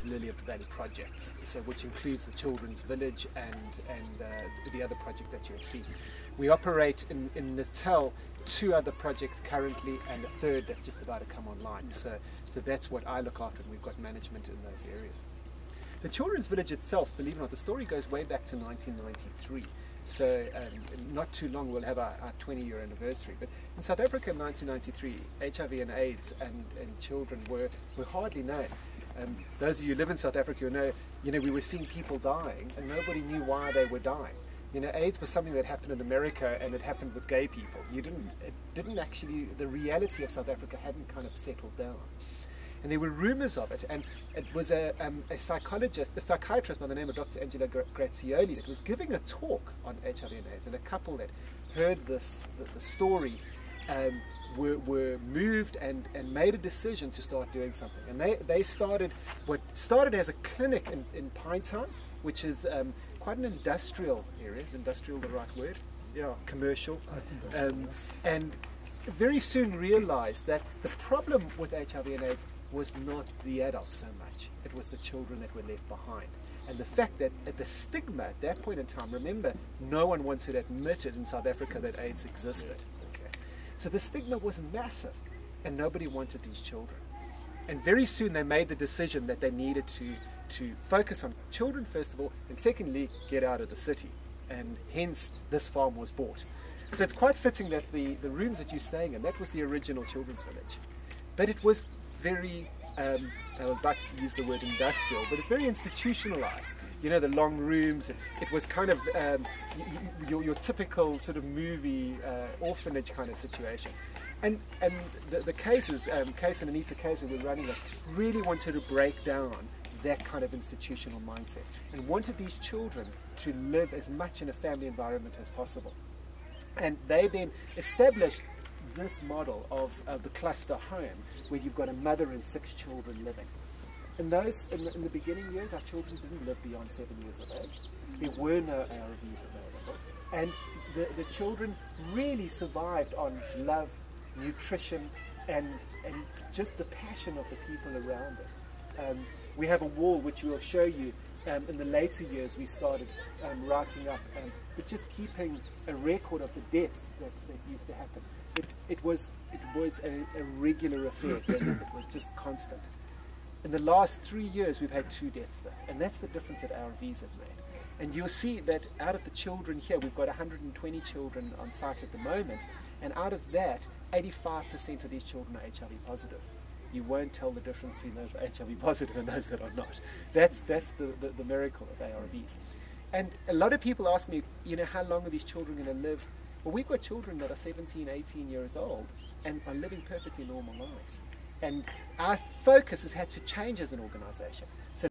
Lily of the Valley projects, so which includes the Children's Village and the other projects that you'll see. We operate in Natal 2 other projects currently, and a 3rd that's just about to come online. So that's what I look after, and we've got management in those areas. The Children's Village itself, believe it or not, the story goes way back to 1993. So not too long we'll have our 20-year anniversary. But in South Africa in 1993, HIV and AIDS and children were hardly known. Those of you who live in South Africa know, we were seeing people dying and nobody knew why they were dying. AIDS was something that happened in America, and it happened with gay people. The reality of South Africa hadn't kind of settled down. And there were rumors of it, and it was a psychiatrist by the name of Dr. Angela Grazioli that was giving a talk on HIV and AIDS, and a couple that heard the story were moved and made a decision to start doing something. And they started what started as a clinic in Pinetown, which is quite an industrial area. Is industrial the right word? Yeah, commercial. And very soon realized that the problem with HIV and AIDS was not the adults so much, it was the children that were left behind. And the fact that the stigma at that point in time, remember, no one once had admitted in South Africa that AIDS existed. Okay. So the stigma was massive, and nobody wanted these children. And very soon they made the decision that they needed to focus on children first of all, and secondly, get out of the city. And hence this farm was bought. So it's quite fitting that the rooms that you're staying in, that was the original Children's Village. But it was very, I would like to use the word industrial, but it's very institutionalized. The long rooms, it was kind of your typical sort of movie orphanage kind of situation. And the cases, Case and Anita Case who were running it, really wanted to break down that kind of institutional mindset and wanted these children to live as much in a family environment as possible. And they then established this model of the cluster home, where you've got a mother and 6 children living. In the beginning years, our children didn't live beyond 7 years of age. There were no ARVs available, and the children really survived on love, nutrition, and just the passion of the people around it. We have a wall which we'll show you. In the later years, we started writing up, but just keeping a record of the deaths that used to happen. It was a regular affair, and it was just constant. In the last 3 years, we've had 2 deaths though, and that's the difference that ARVs have made. And you'll see that out of the children here, we've got 120 children on site at the moment, and out of that, 85% of these children are HIV positive. You won't tell the difference between those HIV positive and those that are not. That's the miracle of ARVs. And a lot of people ask me, how long are these children going to live? Well, we've got children that are 17, 18 years old and are living perfectly normal lives. And our focus has had to change as an organization. So